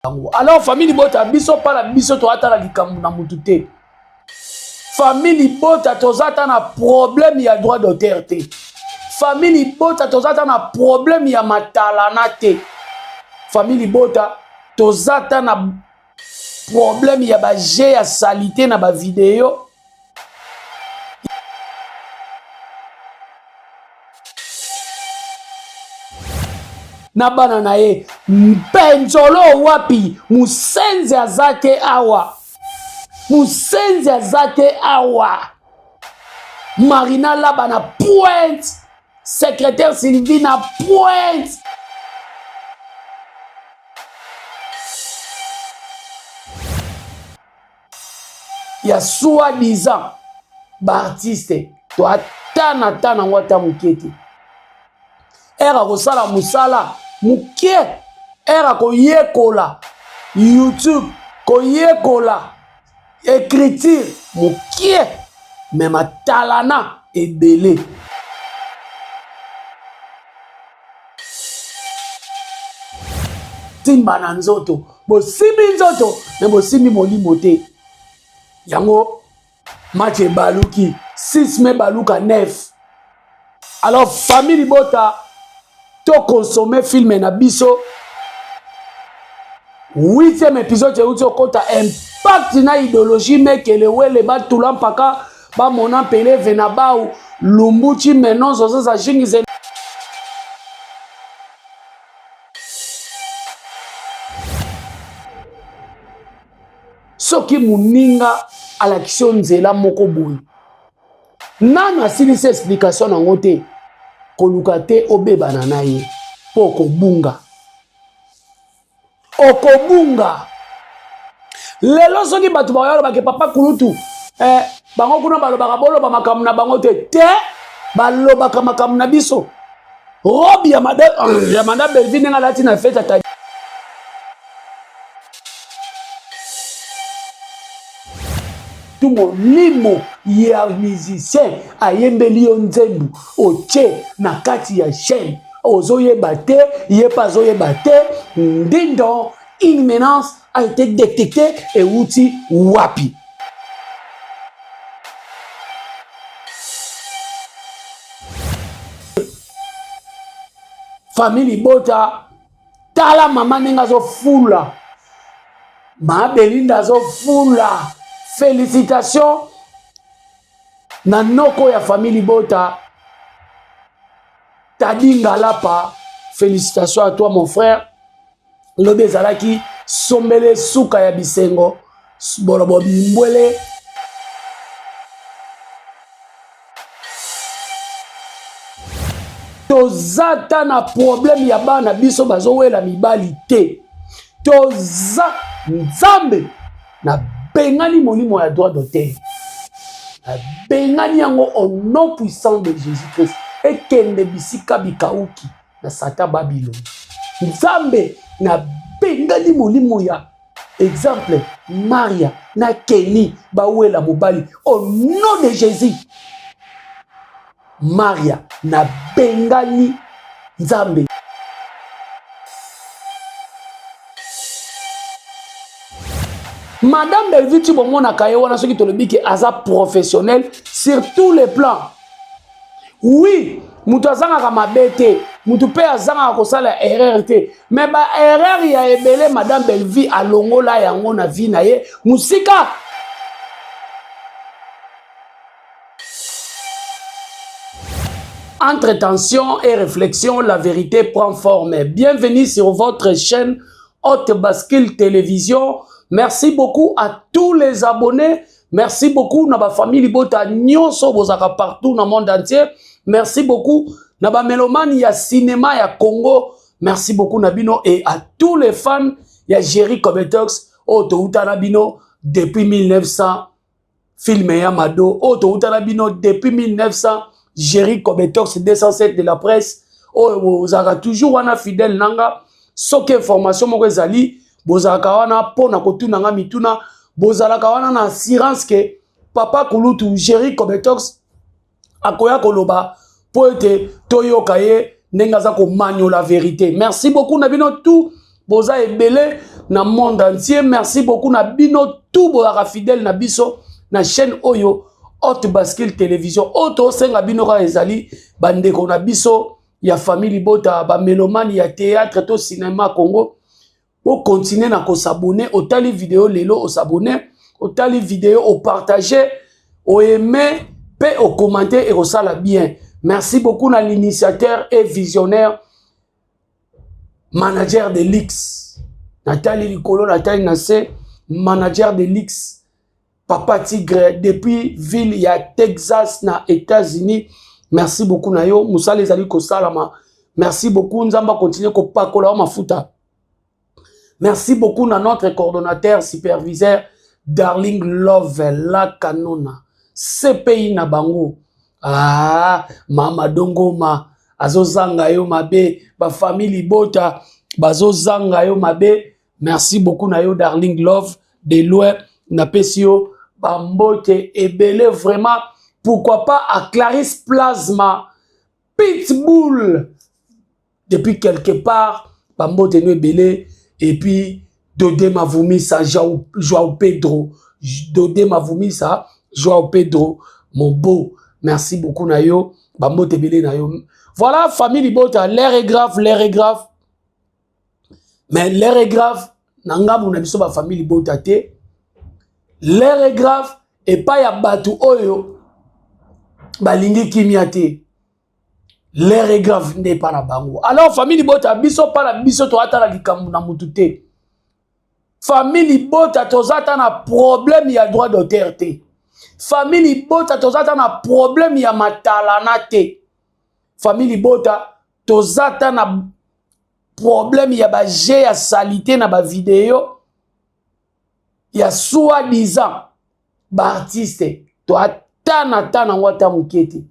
Alors famille bota biso pala biso to ata la likambo na mutute. Famille bota tozata na problème ya droit d'auteur te. Famille bota tozata na problème ya matalana te. Famille bota tozata na problème ya ba jeu ya salité na ba vidéo. Na bana na ye mpenzolo wapi musenzi azate awa. Musenzi azate awa. Marina laba na pointe. Secrétaire Sylvie na pointe. Ya soi-disant ba artiste to atana wata mukete. Era kosala musala muke. Era koyekola YouTube koyekola écriture muke. Même talana ebele. Timba na nzoto bosimi nzoto me bosimi molimo te. Yango match baluki 6 mai baluka 9. Alors famille bota to consommer film na biso 8e épisode ya kota impact na idéologie mekele wele batula mpaka ba mona pele vena bau lumbuchi menon zozo za jingize. Soki muninga à l'action nzela moko boy. Nana silisi explication nango te. Koluka te obeba na ye po okobunga. Okobunga. Lelo soki batu bayalo bake papa kulutu bango kuna balobaka boloba makambo na bango te balobaka makambo na biso. Robi ya madame Belvine nga lati na fete ata tout mon limo ya musicien ayembeli yo nzembu oche na kati ya chaîne ozoyeba te ye pas ozoyeba te ndindo une menace a été détectée et outi wapi. Famille bota tala mama nenga zo fula ma Belinda zo fula. Félicitations na noko ya famille bota Tadinga Lapa. Félicitations à toi mon frère. Lobe zalaki sombele suka ya bisengo bolobo bimbwele. Tozata na problème ya bana biso bazowela mibali te. Toza nzambe na bengani molimo ya droit d'auteur. Bengani yango au nom puissant de Jésus-Christ. Et kende bisika bikauki na sata Babylone. Nzambe na bengani molimo ya exemple Maria na Kenny bawela mobali au nom de Jésus. Maria na bengani nzambe. Madame Belviti bomona kaye wana soki tolobiki aza professionnel sur tous les plans. Oui, mutu azanga mabete, mutu pe azanga kosala erreur te, mais ba erreur ya ebele Madame Belvi alongola yango na vie na ye musika. Entre tension et réflexion, la vérité prend forme. Bienvenue sur votre chaîne Haute Bascule Télévision. Merci beaucoup à tous les abonnés. Merci beaucoup na ba famille Bota nyonso bozaka partout dans le monde entier. Merci beaucoup na ba mélomane ya cinéma ya Congo. Merci beaucoup Nabino et à tous les fans ya Jerry Kobetox Oto Utanabino depuis 1900 filmé ya Mado Oto Utanabino depuis 1900 Jerry Kobetox 207 de la presse. Vous avez toujours wana fidèle nanga soke information moko ezali bozalaka wana pona kotuna nga mituna bozalaka wana na assurance ke papa kulutu Jerry Kobetox akoya koloba po ete toyoka ye ndenge aza komanyo la vérité. Merci beaucoup na bino tout boza ebele na monde entier. Merci beaucoup na bino tout boyaka fidèle na biso na chaîne oyo Hot Bascule Télévision. Auto senga bino ka ezali bandeko na biso ya famille Libota, ba mélomane ya théâtre to cinéma Congo. Pour continuer na ko s'abonner, au tali vidéo lelo, au s'abonner, au tali vidéo, au partager, au aimer, pe au commenter et au sala bien. Merci beaucoup à l'initiateur et visionnaire, manager de l'X. Nathalie Licolo, Nathalie Nassé, manager de l'X. Papa Tigre, depuis ville, il y a Texas, na États-Unis. Merci beaucoup, Nayo. Moussa les ali Kosalama. Merci beaucoup, Nzamba continue ko pakola mafuta. Merci beaucoup à notre coordonnateur, superviseur, Darling Love, la canona. CPI na bango. Ah, Mama Dongoma, Azozanga yo mabe, ba famille Libota, Bazozanga yo mabe. Merci beaucoup na yo Darling Love, de loin, na pesio, Bambote, ebele vraiment. Pourquoi pas à Clarisse Plasma, Pitbull, depuis quelque part, Bambote no ebele. Et puis, Dodé Mavumisa, Joao Pedro. Dodé Mavumisa, Joao Pedro, mon beau. Merci beaucoup, Nayo. Bambo Tebele, Nayo. Voilà, famille Libota, l'air est grave, l'air est grave. Mais l'air est grave. Nanga, mon ami, ma famille Libota, te. L'air est grave. Et pas ya batu oyo. Balingi kimiate. L'air est grave, n'est pas la bango. Alors, famille Libota, biso pas la biso, to ata la likambu na mutute. Famille Libota, to zata na problème, il y a droit d'auteur te. Famille Libota, to zata na problème, il y a matalana te. Famille Libota, to zata na problème, il y a ba jeu ya salité na ba vidéo. Il y a soi-disant ba artiste. To ata na tana wata mukete.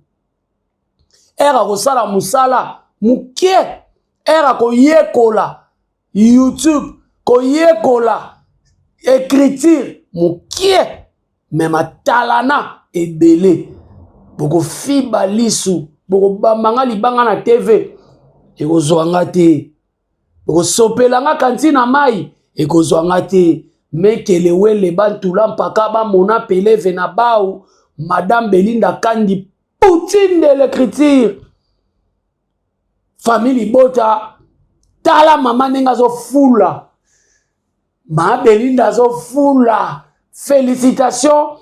Era kosala musala mukie, era koyekola YouTube, koyekola écriture mukie, même talana ebele boko fiba lisu boko bambanga libanga na TV ekozwanga te, boko sopelanga kantina mai ekozwanga te, mekele wele bantula mpaka ba mona peleve na bau Madame Belinda Kandi Poutine de l'écriture. Famille Libota, tala maman nenga zo fula. Ma Belinda zo fula. Félicitations.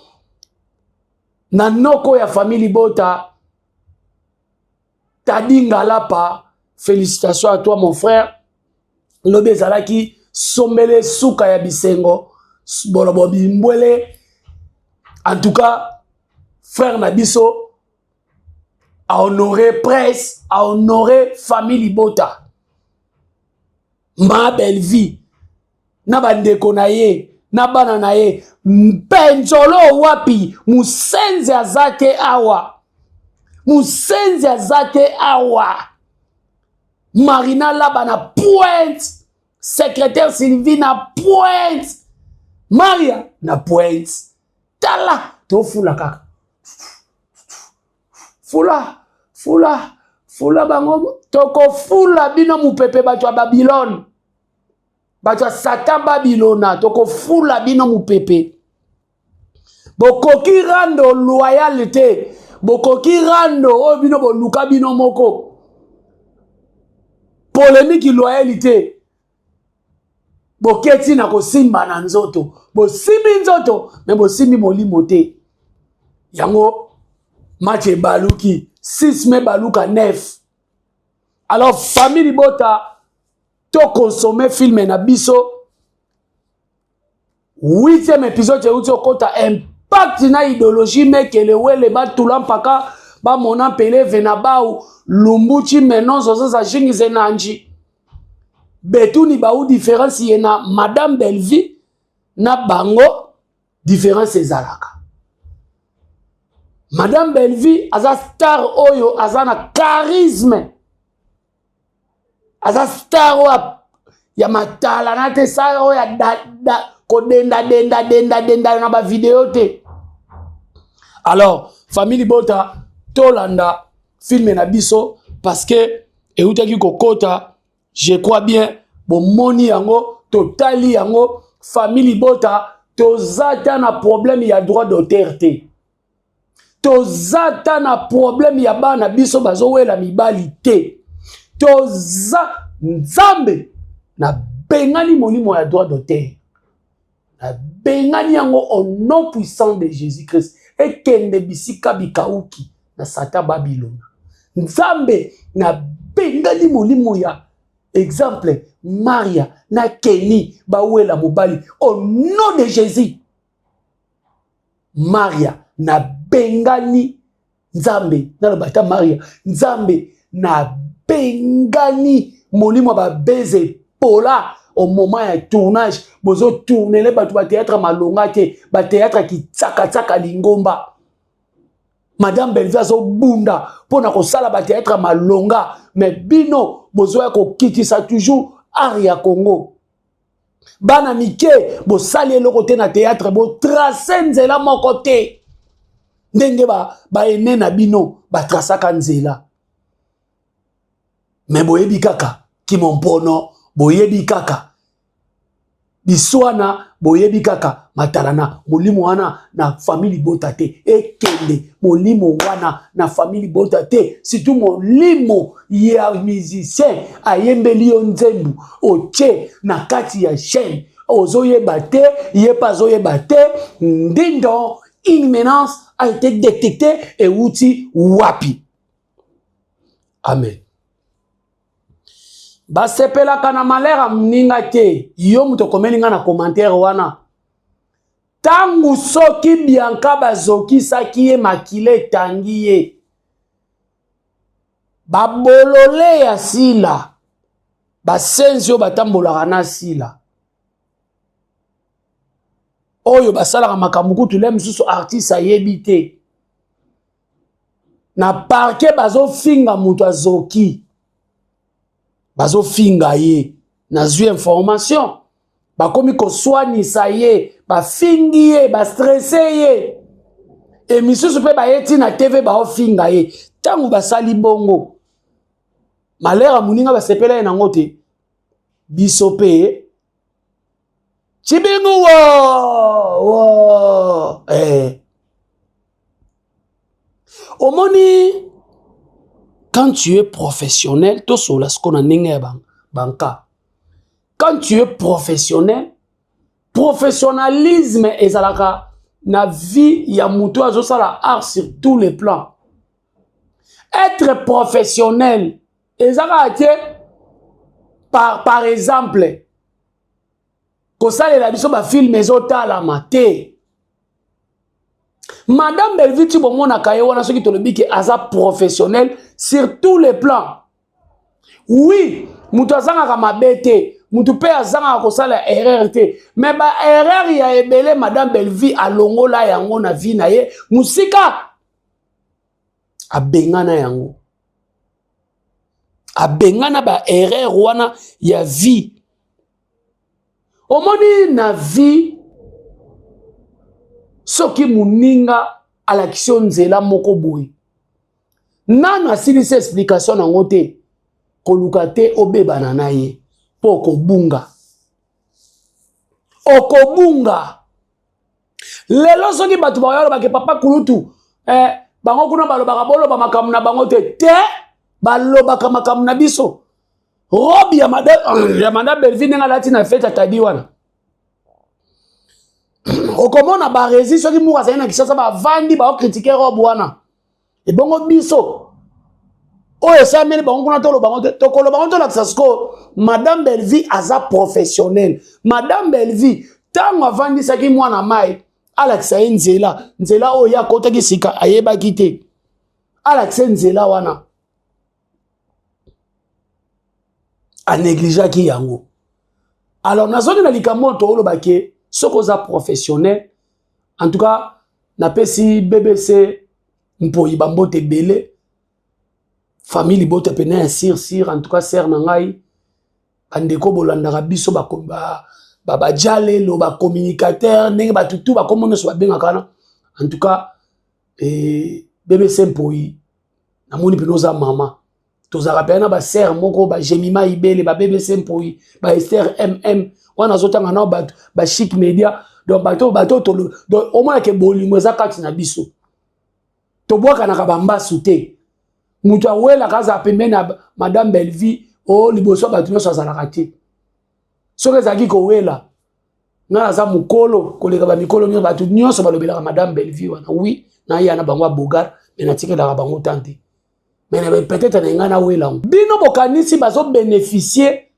Nanoko ya famille Libota. Tadinga lapa. Félicitations à toi mon frère. Lobe zalaki sombele suka ya bisengo. Bolobobi mbwele. En tout cas, frère Nabiso a honoré presse, a honoré famille Libota. Ma belle vie. Na bandeko na ye, na bana na ye, mpenzolo wapi, musenzi azake awa. Musenzi azake awa. Marina laba na pointe. Secrétaire Sylvie na pointe. Maria na pointe. Tala, to fula kaka. Fula bango toko fula bino mupepe batwa Babylone. Batwa Satan Babylona toko fula bino mupepe. Bokoki rando loyalité. Bokoki rando o bino boluka bino moko. Polémique loyalité. Boketi na kosimba na nzoto. Bosimbi nzoto mais bosimbi molimo te. Yango match baluki 6 mai baluka 9. Alors famille Libota to consommer film na biso 8e épisode ya uti okota impact na idéologie mekele wele batula mpaka ba mona peleve na bau lumbuchi menonzo za jingi zenanji betuni ba ou différence yena Madame Belleville na bango différence ezalaka. Madame Belleville, aza star oyo, aza na charisme. Aza star oyo, ya matala na te star oyo, ko denda na ba vidéo te. Alors, famille Libota, tolanda, filme na biso, parce que, eutaki kokota, je crois bien, bomoni yango totali yango famille bota tozata na problème ya droit d'auteur te tozata na problème ya bana biso bazowela mibali te toza nzambe na bengani molimo ya droit d'auteur na bengani yango au nom puissant de Jésus-Christ ekende bisika bikauki na sata Babylone nzambe na bengani molimo ya exemple Maria na Kenny bawela mobali au nom de Jésus Maria na bengani nzambe na bata Maria nzambe na bengani molimo ba beze pola au moment ya tournage bozo tourner les batu ba théâtre malonga te ba théâtre ki tsaka lingomba Madame Bellevue zo bunda pona ko sala ba théâtre malonga mais bino bozo ya ko kitisa toujours Aria Congo bana mike bo sali le côté na théâtre bo tracer nzela mon côté ndenge ba ene na bino ba trasaka nzela mais boyebi kaka kimompono boyebi kaka biswana boyebi kaka matalana molimo wana na famille botate ekende molimo wana na famille botate surtout molimo ya musicien ayembeli yo nzembu oche na kati ya chaîne ozoyeba te yepa zoyeba te ndindo une menace a été détectée et outi wapi amen basepela kana malera mninga te yo muto komelinga na commentaire wana tangu soki Bianca bazoki saki ye makile tangi ye babolole ya sila basenzi yo batambolaka na sila oyo basalaka makambo kutu le msusu artiste ayebi te na parke bazofinga mutu azoki bazo finga ye nazwi information bakomi ko soignisa ye ba fingi ye ba stresser ye et misusu pe ba yeti na TV ba finga ye tangu basali bongo malera muninga basepela ye nango te biso pe chibingu wo omoni. Quand tu es professionnel, tout cela ce qu'on a n'engé banca. Quand tu es professionnel, professionnalisme est à la vie ya mutu azosala art sur tous les plans. Être professionnel, par exemple, que ça la biso ba film ezota la maté. Madame Bellevue tu bomona kaye wana soki tolobi ke aza professionnel sur tous les plans. Oui, mutu azanga ka mabete, mutu pe azanga ko sala erreur te, mais ba erreur ya ebele Madame Bellevue alongola yango na vie na ye, musika abengana yango. Abengana ba erreur wana ya vie. Omoni na vie soki muninga à l'action nzela moko boui. Nana silisi explication nango te koluka te obeba na ye po kobunga. Okobunga. Lelo soki batu bayolo bake papa kulutu bango kuna balobaka boloba makambo na bango te balobaka makambo na biso. Robi ya Madame Bellevue nenga lati na fete atadi wana. Okomona ba rési soki muka sa na kisasa ba vandi ba critiquer robe wana. E bongo biso. Oyo sa meni bango kuna tolo bango to kolo bango to la kisasko Madame Bellevue aza professionnel. Madame Bellevue tango avandi saki mwana mai Alexa nzela oyo ya kota kisika ayeba kite. Alexa nzela wana. A négligé ki yango. Alors nazoni na likamoto olo bake sokoza professionnel. En tout cas, na pesi BBC mpo ibambote bele famille bote pena sir en tout cas ser nangai andeko bolandaka biso ba jale lo ba communicateur ndenge ba tutu ba komona so benga kana en tout cas BBC mpo na moni penoza mama tozala pena ba ser moko ba Jemima Ibele ba BBC Mpoi ba Esther MM wana zotanga na ba Chic Media donc bato donc au moins ke bolimo za kati na biso to boka na kabamba sute mutu awela kaza pembe na Madame Belleville o liboso bato nyoso azala kati soke zaki ko wela na za mukolo koleka ba mikolo nyo bato nyoso balobela Madame Belleville wana oui na yana bangwa bogar mais na tike la bango tante. Mais peut-être na ngana wela. Bino bokanisi bazo bénéficier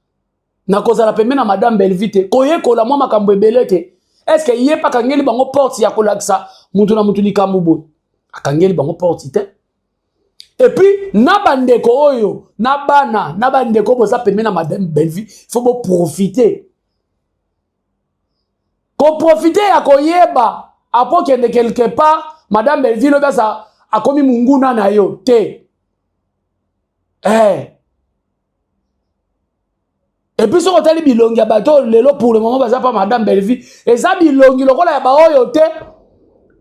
na koza la pembe na Madame Belleville koye kola mwa makambo ebelete. Est-ce que yé pa kangeli bango porte ya kolaksa mutu na mutu likambo bo. Akangeli bango porte te. Et puis na bandeko oyo na bana na bandeko boza pembe na Madame Belleville, faut bo profiter. Ko profiter ya koyeba apo kende quelque part Madame Belleville obaza akomi munguna na yo te. Et puis ce qu'on bilongi ya bato lelo pour le moment baza pas Madame Belleville et ça bilongi lokola ya ba oyo te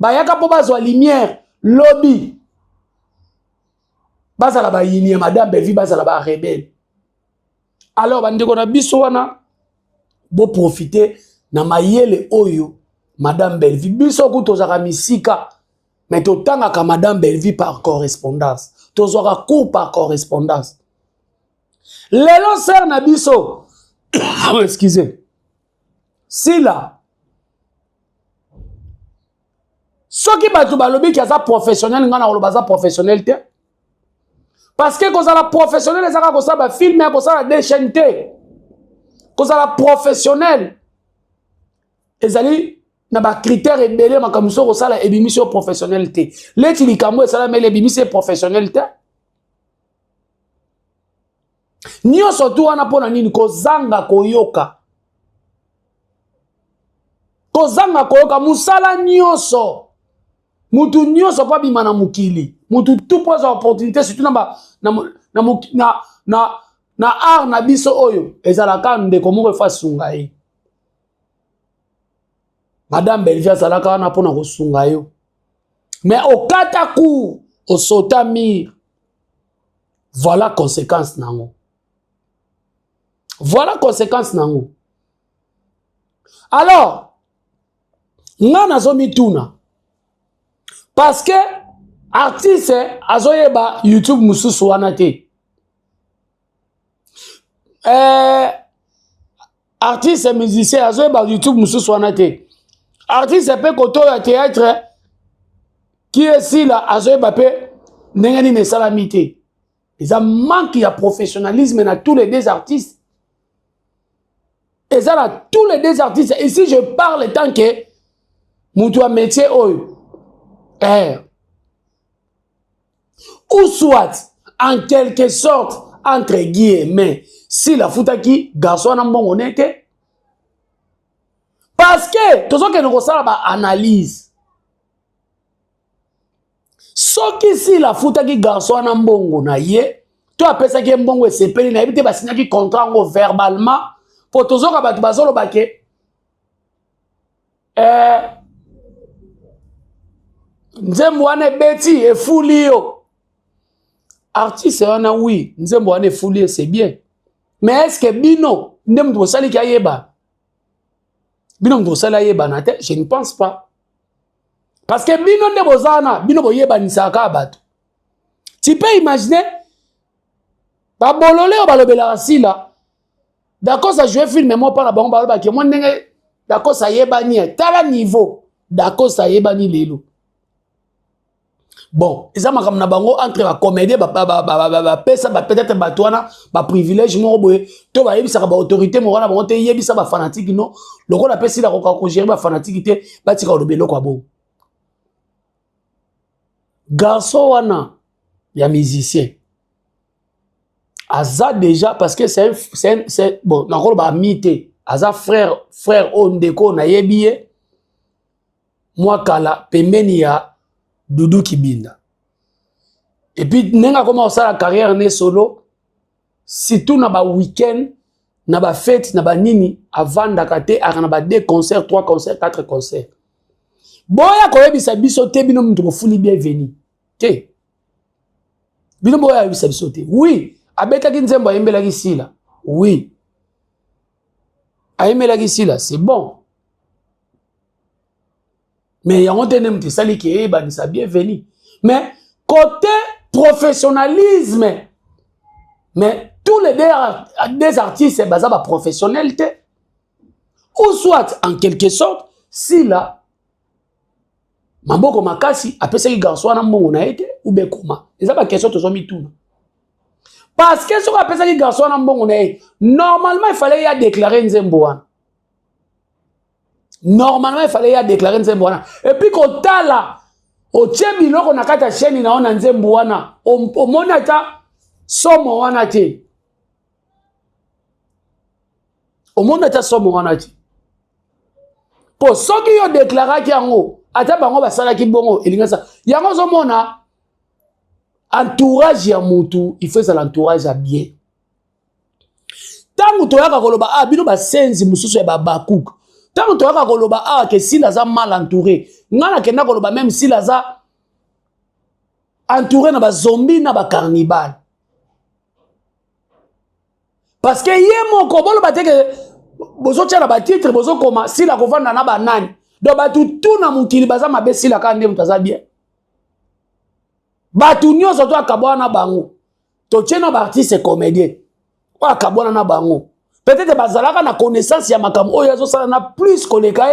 ba yaka po bazwa lumière lobby baza la ba yini Madame Belleville baza la ba rebelle. Alors bandeko na biso wana bo profiter na mayele oyo Madame Belleville biso kutozaka misika mais totanga ka Madame Belleville par correspondance. Tozora cours par correspondance. Lelo ser na biso. Excusez. Si là. Soki batu balobi ki aza professionnel ngana oloba za professionnel te. Parce que koza la professionnel ezaka kosa ba film ya kosa la déchaîne te. Koza la professionnel ezali na ba critère ebele makamuso ko sala ebimission professionnalité leti likambo esala mele ebimission professionnalité nyo sotu wana pona nini kozanga koyoka musala nyoso mutu nyoso pa bima na mukili mutu tout pose opportunité surtout na art na biso oyo ezala ka ndeko moko fa sungai Madame Belleville azalaka wana pona kosunga yo. Mais au kataku, au sotamir. Voilà conséquence nango. Voilà conséquence nango. Alors, ngana zomi tuna. Parce que artiste azoyeba YouTube mususu wana te. Artiste musicien azoyeba YouTube mususu wana te. Artiste peut koto ya théâtre qui est si là azoé bapé n'engani ne salamité. Ils ont manqué de professionnalisme dans tous les deux artistes. Et ça là tous les deux artistes. Et si je parle tant que mon métier ou soit en quelque sorte entre guillemets si la foutaki garçon n'a bon honnête. Parce que, tout ce que nous avons analyse. Ce qui si la fouta qui garçon na mbongo na ye, tu appelles ça qui mbongo et c'est peli na ebite ba signa qui contrat verbalement pour tout ce que batu bazolo bake. Nzembo wane beti e fulio. Artiste wana oui, nzembo wane fulio c'est bien. Mais est-ce que bino ndem to sali ki ayeba? Bino ngosala ye banate, je ne pense pas. Parce que bino ne bozana, bino boye banisaka bato. Tu peux imaginer ba bololé o balobela asila. D'accord ça jouer film moi pas la bango ba ke moi ndenge d'accord ça yeba ni tala niveau. D'accord ça yeba ni lelo. Bon, ils ont na bango entre la comédie pesa peut-être batwana ba privilège mo boye to ba yebisa ba autorité mo wana bango te yebisa ba fanatique non loko la pesi la ko gérer ba fanatique te ba tika lobelo kwa bo garçon wana ya musicien aza déjà parce que c'est bon na ko ba mité aza frère ondeko na yebiye moi kala pembeni ya Doudou Kibinda. Et puis, nenga commencé la carrière né solo. Si tout na ba week-end, na ba fête, na ba nini, avant d'akate, na ba 2 concerts, 3 concerts, 4 concerts. Boya koye bisa biso te bino mtu fuli bienvenu. Te. Bino boya bisa biso te. Oui, abetaki nzembo ayembelaki sila. Oui. Ayembelaki sila, c'est bon. Mais il y a un autre qui sali qui est bienvenu. Mais côté professionnalisme, mais tous les deux artistes c'est basé sur professionnalité. Ou soit en quelque sorte, si là, maboko makasi apesa ki garçon na mbongo na été ou be comment. Eza ba question to zomi tout. Parce que si on apesa ki garçon na mbongo na été, normalement il fallait y a déclarer nzembo wana. Normalement il fallait y a déclarer nzembo wana. Et puis quand ta là, au tie biloko na kata chaîne na ona nzembo wana, o mona ta somo wana te. O mona ta somo wana te. Pour ceux qui ont déclaré qu'il y a un mot, ata bango basala ki bongo elingasa. Yango zo mona entourage ya mutu, il faut ça l'entourage à bien. Tangu toyaka koloba bino basenzi mususu ya babakuk. Tangu toyaka koloba que si laza mal entouré, ngana kenda koloba même si laza entouré na ba zombie na ba carnivale. Parce que yemo ko bolo bateke bozo tia na ba titre bozo koma si la kovanda na ba nani. Donc batu tout na mukili baza mabe si la kande mutaza bien. Batu nyonso to akabwana na bango. To tiena ba artiste comédien. O akabwana na bango. Peut-être bazalaka na connaissance ya makambo oyo azosala na plus koleka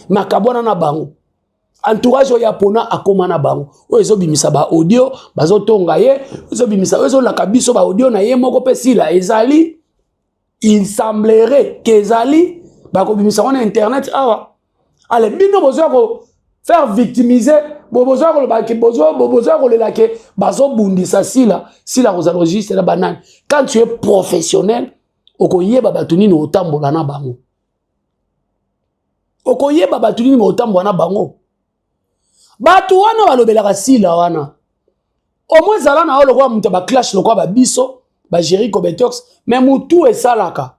makabwana na bango. Entourage oyo yapona akoma na bango. Oyo ezobimisa ba audio bazotonga ye, ezobimisa oyo la kabiso ba audio na ye moko pe sila ezali. Il semblerait qu'ezali bakobimisa na internet awa. Allez, bino bozo ko faire victimiser, bozo ko ba ke bozo ko le lake bazo bundisa sila rosalogiste la banane. Quand tu es professionnel, okoyeba batuni no otambola na bango. Okoyeba batuni no otambola na bango. Batu wana balobelaka sila wana. Au moins zala na olo kwa muta ba clash lokwa ba biso, ba Jericho Betox, mais mutu esalaka.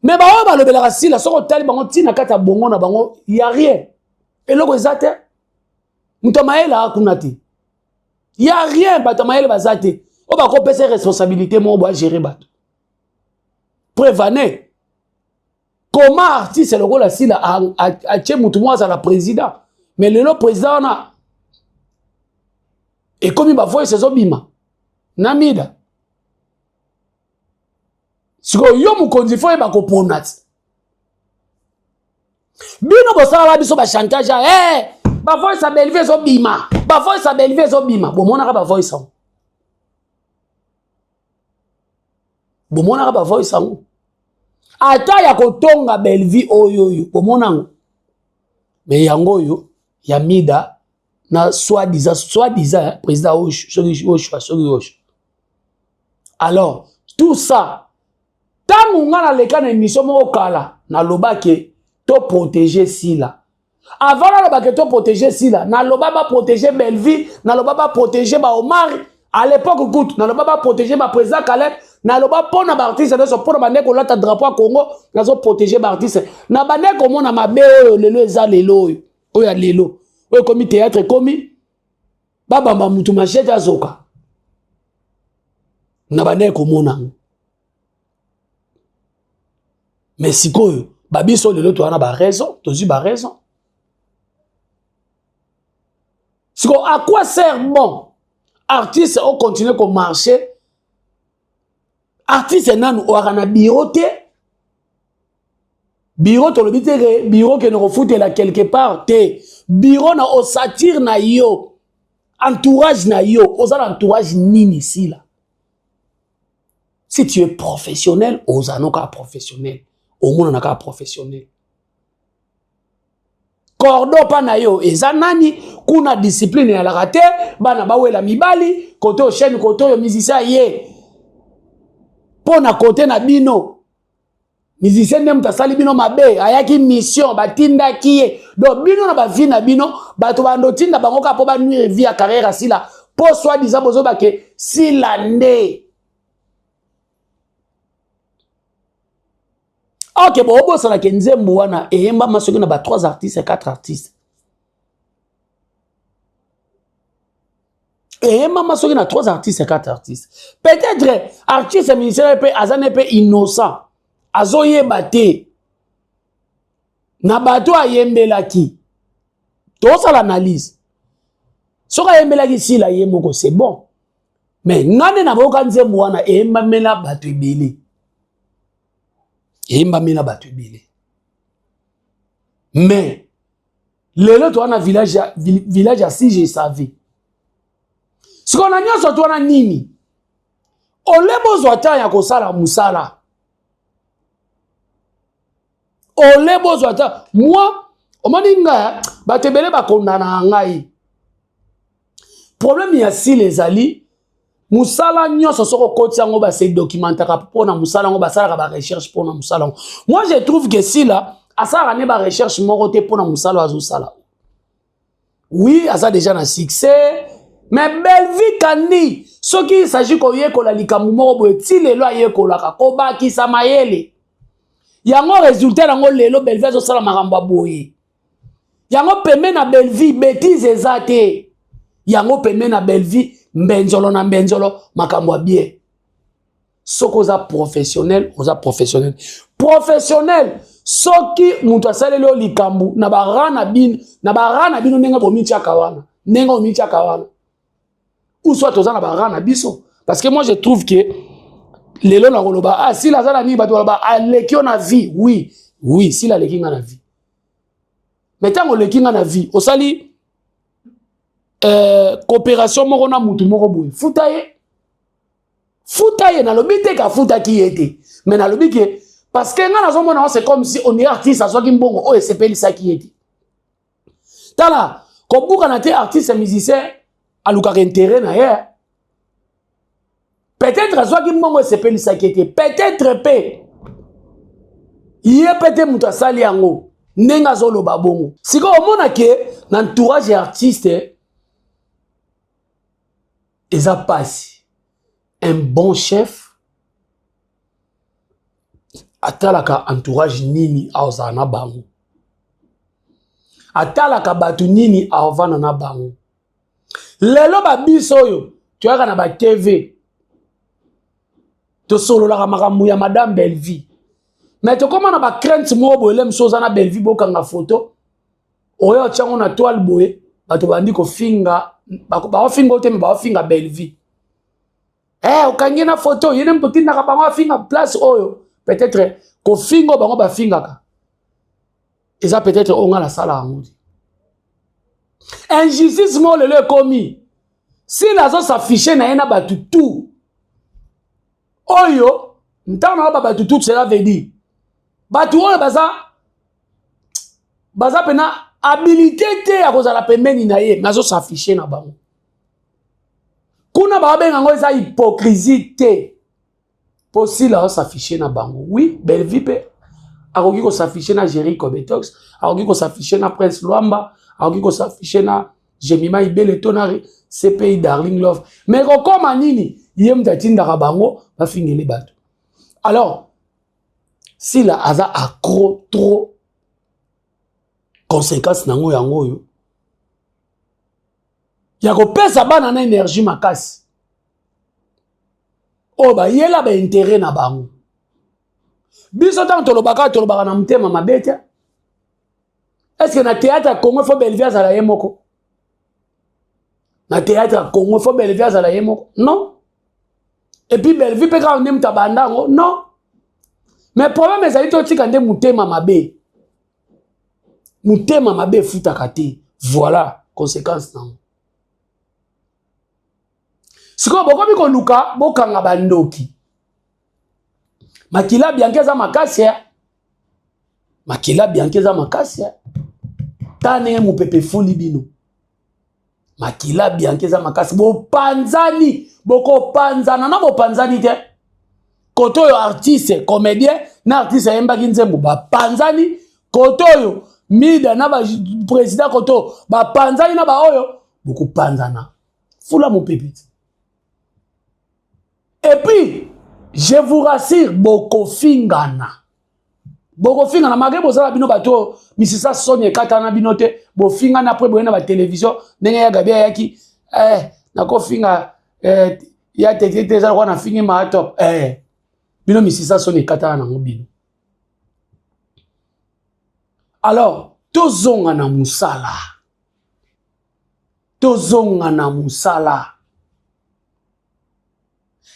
Mais ba wa balobelaka sila soko tali bango tina kata bongo na bango, y a rien. Et loko ezate muta maela akunati. Y a rien bata maela bazate. O ba ko pesa responsabilité mo bo gérer bato. Prévané. Comment artiste le rôle sila a tché mutu mo za la président. Mais le président na et comme il va voir ses obima. Namida. Si yo mukonzi fo e ba ko ponati. Bino bosala la biso ba chantage ba voice a belvé zo bima. Ba voice a belvé zo bima. Bo mona ka ba voice on. Bo mona ka ba voice on. Ata ya kotonga belvi oyo bo mona ngo. Mais yango yo ya mida na soi-disant président Osh. Alors tout ça tant on a les cas d'émission mo kala na loba ke to protéger sila. Avant la loba ke to protéger sila, na loba ba protéger Belvi, na loba ba protéger ba Omar. À l'époque écoute, na loba ba protéger ba président Caleb, na loba pona ba artiste na so pona ba ndeko lata drapeau Congo, na so protéger ba artiste. Na ba ndeko mona mabe oyo lelo eza lelo oyo ya lelo. Oyo komi théâtre komi baba ba mutu machete azoka. Na ba ndeko mona. Mais si quoi, babiso lelo to ana ba raison, tozi ba raison. Si quoi, à quoi sert bon artiste on continue comme marcher? Artiste nan ou arana bureau te. Bureau to le bité bureau que nous refoute là quelque part te. Bureau na o satire na yo. Entourage na yo, osala entourage nini ici là. Si tu es professionnel, osanoka professionnel. Au monde on a qu'un professionnel. Cordo pa na yo ezanani kuna discipline ya la raté bana bawela mibali côté au chaîne côté yo musicien yé pona côté na bino musicien nem ta sali bino mabe ayaki mission batinda kiye donc bino na ba vie na bino bato bando tinda bango ka po ba nuire vie à carrière asila po soit disant bozo ba ke silande. Ok, bon, on va nzembo wana et yemba masoki na ba 3 artistes et 4 artistes. Et maman soki na 3 artistes, 4 artistes. Peut-être artiste ministère pe azane pe innocent. Azoye bate. Na bato ayembelaki. Tout ça l'analyse. Soka yembelaki si la yemoko c'est bon. Mais ngane na boka nzembo wana eyembamela bato ebele. Eyembamela bato ebele. Mais lelo to wana village à si je savais. Si on a nyonso to wana nini? Olebo zwata ya kosala musala. Olebo zwata moi omaninga batebele bakondana ngai. Problème ya si les ali musala nyonso soko koti yango ba se documentaka pona musala ngo basala ba recherche pona musala. Moi je trouve que si là asala ne ba recherche moko te pona musala azo sala. Oui, asa déjà na succès, mais belle vie kandi soki il s'agit ko yekola likamu moko boye ti lelo ayekola ka ko ba ki samayele. Yango résultat yango lelo belle vie azo sala makambo boye. Yango peme na belle vie bêtise ezate. Yango peme na belle vie mbenzolo na mbenzolo makambo bien. Soko za professionnel, oza professionnel. Professionnel soki mutu asalelo likambu na barana bino nenga bomitia kawana. Nenga omitia kawana. Ou soit oza na barana biso parce que moi je trouve que lelo na koloba ah si la zala ni bato ba aleki na vie oui si la leki na vie. Mais tant on leki na vie osali coopération moko na mutu moko boye futaye na lobi te ka futa ki ete mais na lobi ke parce que nga na zomona c'est comme si on est artiste azoki mbongo o esepeli sa ki ete tala ko buka na te artiste musicien aluka intérêt na ye peut-être azoki mbongo esepeli sa ki ete peut-être pe ye pete mutu asali yango nenga zoloba bongo siko omona ke na entourage artiste eza pasi un bon chef atalaka entourage nini aozana bango atalaka batu nini aovana na bango lelo babiso oyo toyaka na ba TV to sololaka makambo ya madame Bellevie mais to koma na ba crainte mo boyele msoza na Bellevie bokanga photo oyo tyango na toile boye bato bandi ko finga ba finga ote me ba finga Bellevie okangi na photo yene mpoti na bango finga place oyo peut-être ko fingo bango ba fingaka eza peut-être onga la sala ngudi injustice mo lelo ekomi si nazo s'afficher na yena batu tout oyo ntana ba batu tout cela veut dire batu oyo baza pena habilité te ya kozala pembeni na ye nazo s'afficher na bango kuna ba benga ngo eza hypocrisie te possible à s'afficher na bango oui Bellevie pe akoki ko s'afficher na Jericho Betox akoki ko s'afficher na Prince Luamba akoki ko s'afficher na Jemima Ibele tonari CPI Darling Love mais ko koma nini yem tatinda ka bango ba fingeli bato alors si la aza accro trop conséquence nango yango yo ya ko pesa bana na énergie makasi o ba yela ba intérêt na bango biso tant tolobaka na mutema mabete est-ce que na théâtre Congo faut Bellevie azala yemoko na théâtre Congo faut Bellevie azala yemoko non et puis Bellevie pe ka ndem tabandango non mais problème ezali to tika nde mutema mabe futaka te voilà conséquence nango siko bokomi ko luka bokanga bandoki makila biankeza makasi tane mupepe fuli bino makila biankeza makasi bopanzani boko panzana na bopanzani te koto yo artiste comédien na artiste yemba kinzembo bapanzani koto yo mida na ba président koto bapanzani na ba oyo boko panzana fula mupepe. Et puis, je vous rassure, boko fingana magé bozala bino bato misisa sonye katana binote bo fingana après boyena ba télévision ndenge ya gabia yaki nako finga ya tete za kwa na fingi ma top bino misisa so ni kata na ngobino. Alors tozonga na musala, tozonga na musala.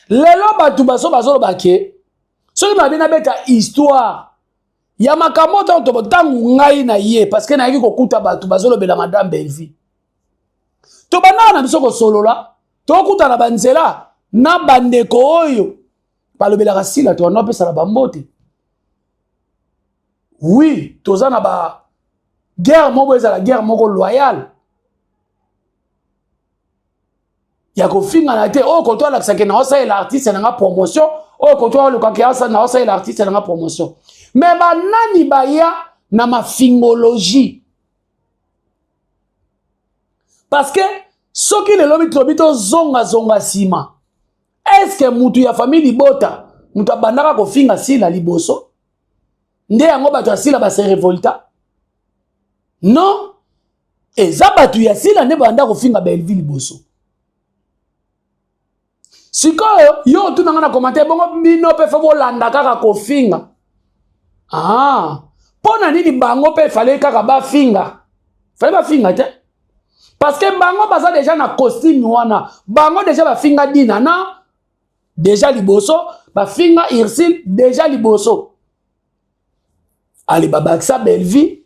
Lelo batu baso bake soki mabina beta histoire ya makambo to tangu ngai na ye parce que na yiki kokuta batu bazolobela madame Belleville. To bana na biso ko solola to kuta na banzela na bandeko oyo balobela kasila to no pesa na bambote. Oui, toza na ba guerre moko ezala guerre moko loyale. Ya ko finga na te o ko to la kisake na osa l'artiste na nga promotion o ko to le kakiasa na osa l'artiste na nga promotion. Mais banani baya na mafingologie. Parce que soki le lobi tobito zonga sima. Est-ce que mutu ya famille bota mutu bandaka ko finga sila liboso? Nde yango batu asila ba se révolta? Non. Eza batu ya sila ne banda ko finga Belleville liboso. Sikoyo yo tu nanga na commentaire bongo bino pe fa bolanda kaka ko finga. Pona nini bango pe fallait kaka ba finga. Fallait ba finga te. Parce que bango baza déjà na costume wana. Bango déjà ba finga dina na déjà liboso, ba finga Irsil déjà liboso. Ali babakisa Belleville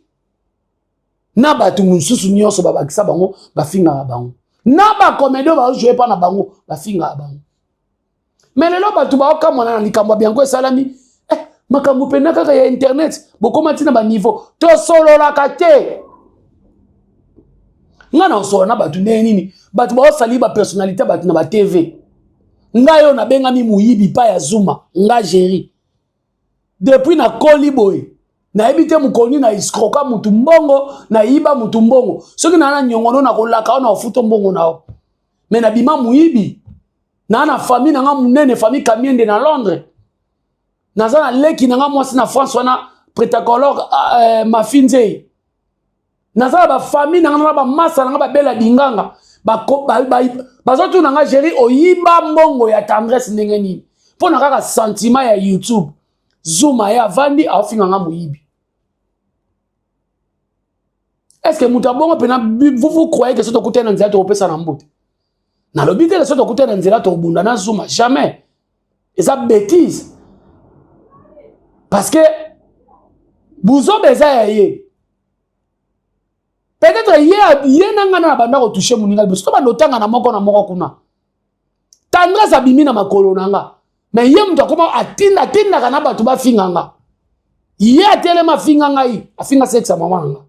na batu mususu nyonso babakisa bango ba finga bango. Na ba comédien ba jouer pa na bango ba finga bango. Mais lelo batu ba okamona na likambo biango salami makambo pena kaka ya internet bokoma tina ba niveau to solo la kate ngana osolo na batu nini batu ba osali ba personnalité batu na ba TV ngayo na benga mi muyibi pa ya Zuma nga Jerry depuis na Koliboy na ebite mukoni na iskroka mutu mbongo na iba mutu mbongo soki na nyongono na kolaka na ofuto mbongo nao mais na bima muyibi na famille na nga munene famille Kamiende na Londres nazana leki na nga mwasi na France wana prétacolore mafinze nazana ba famille na nga ba masa na nga ba bela dinganga bazotu na nga Jerry oyiba mbongo ya tendresse ndenge nini pona kaka sentiment ya YouTube Zuma ya vandi afinga nga muyibi. Est-ce que mutabongo pena vous croyez que c'est to kutena nzela to pesa na mbote na lobite le soto kutena nzela to bunda na Zuma jamais. Et ça bêtise. Parce que Bouzo beza ya ye. Peut-être ye nanga na banda ko toucher muninga biso ba lotanga na moko kuna. Tendresse abimi na makolo nanga. Mais ye mtu akoma atinda kana batu ba finganga. Ye atelema finganga yi, afinga sexa mama nanga.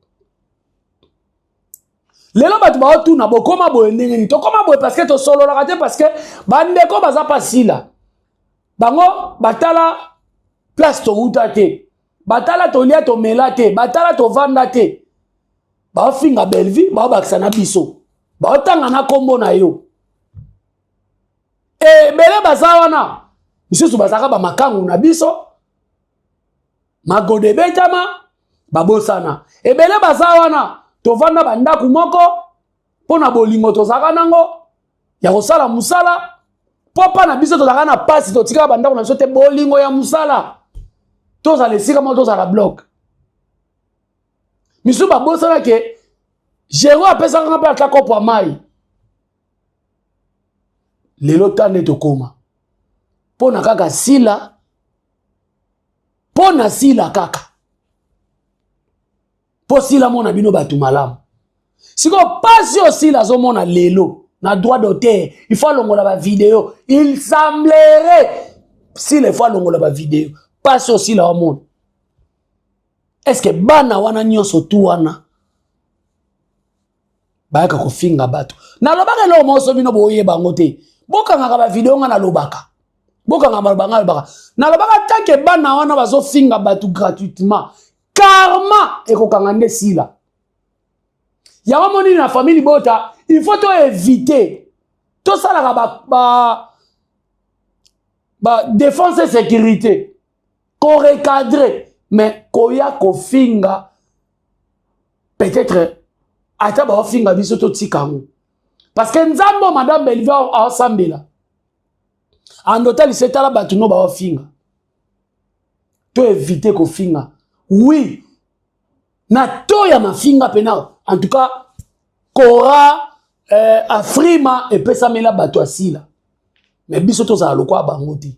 Lelo batu ba otuna bokoma boye ndenge ni. To koma boye parce que to solo la kate parce que bandeko baza pasila. Bango batala place to utate. Batala to lia to melate, batala to vandate. Ba finga Belleville, ba bakisa na biso. Ba otanga na kombo na yo. Bele bazawana. Misusu bazaka ba makangu na biso. Magode betama babosana. Bele bazawana to vanda bandaku moko pona bolingo to zaka nango ya kosala musala. Popa na biso to zaka na pasi to tika bandaku na biso te bolingo ya musala. Toza lesika mo toza la bloc. Misu babosana ke Jero apesa nga pa ta kopo mai. Lelo tande to koma. Pona kaka sila. Pona sila kaka. Po sila mona bino batu malamu. Siko pasi o sila zo mona lelo na droit d'auteur, il faut longola ba vidéo. Il semblerait si le fois longola ba vidéo. Passe aussi là au monde. Est-ce que bana wana nyonso tu wana bayaka ko finga bato na lobaka lo moso bino boye bango te boka ngaka ba video nga na lobaka boka ngaka banga lobaka na lobaka tanke bana wana bazo finga bato gratuitement karma ekokanga nde sila ya moni na famille bota il faut to éviter to sala ba défense et sécurité qu'on recadre, mais koya ko finga peut-être ata ba finga biso to tikango parce que nzambo madame Bellevue a sambela en hôtel c'est la batuno ba finga to éviter ko finga oui na to ya mafinga pena en tout cas Kora Afrima et pesa mela bato asila mais biso to za lokwa bango ti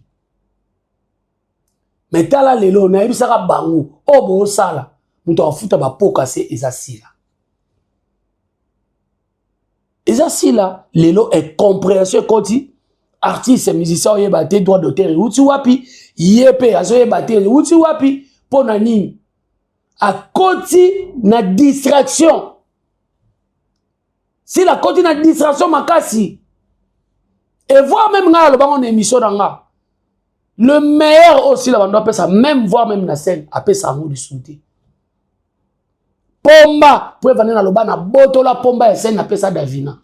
mais tala lelo na ebisaka bango obo sala muto afuta ba poka se ezasila ezasila lelo est compréhension koti artiste musicien oyeba te droit d'auteur uti wapi yepe azoyeba te uti wapi pona nini akoti na distraction si la côté na distraction makasi et voir même nga le bango na émission nga le meilleur aussi la bande ça même voir même la scène après ça ngou de sauter pomba pour venir na loba na boto la pomba et scène après ça davina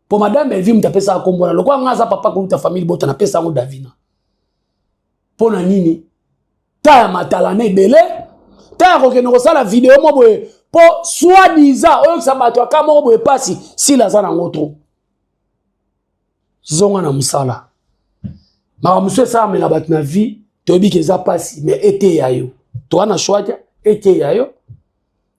pour madame Bellevue m'tapé ça kombona le quoi nga za papa ko ta famille boto na pesa ngou davina pona nini ta ya matala na belé ta ko keno ça la vidéo mo boye pour soi-disant oyo ça bato kama obo epasi si la za na ngotro zonga na musala ma monsieur ça mais la bat na vie tobi ke za pasi mais été yayo to na choix été yayo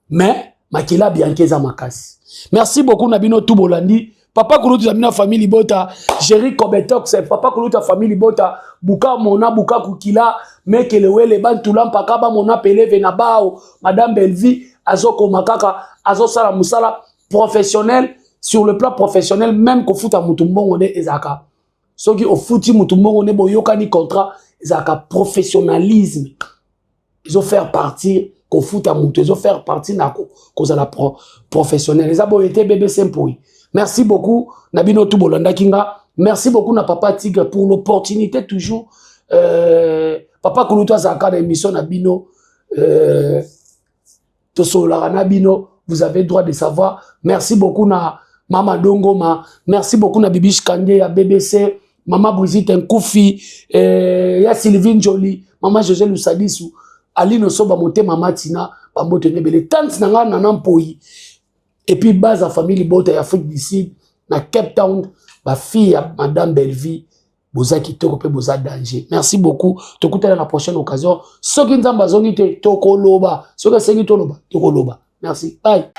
mais makila bien keza makasi merci beaucoup na bino tout bolandi papa kulutu na bino famille bota Jerry Kobetox papa kulutu ta famille bota buka mona buka kukila mekelewe bantula mpaka ba mona peleve na bao madame Bellevue azoko makaka azosala musala professionnel sur le plan professionnel même ko futa mutumbongo ne ezaka soki o futi mutumbongo ne boyoka ni contrat ezaka professionnalisme ils ont faire partie ko futa mutu ils ont faire partie na ko za la professionnel les abo été bébé simpoi merci beaucoup nabino tout bolanda kinga merci beaucoup na papa Tigre pour l'opportunité toujours papa kuluto azaka na émission na bino vous avez droit de savoir. Merci beaucoup na Mama Dongoma. Merci beaucoup na Bibiche Kandé à BBC. Mama Brigitte Nkoufi. Ya Sylvine Jolie. Mama José Lusadisou. Aline Soba Moté Mama Tina. Bambote Nebele. Tant nanga nanampoyi. Et puis base à famille Bota Afrique du Sud. Na Cape Town. Ma fille Madame Bellevue. Boza qui toko pe boza danger. Merci beaucoup. Tokuta la prochaine occasion. Soki nzamba zongi te toko loba. Soki sengi to loba toko loba. Merci. Bye.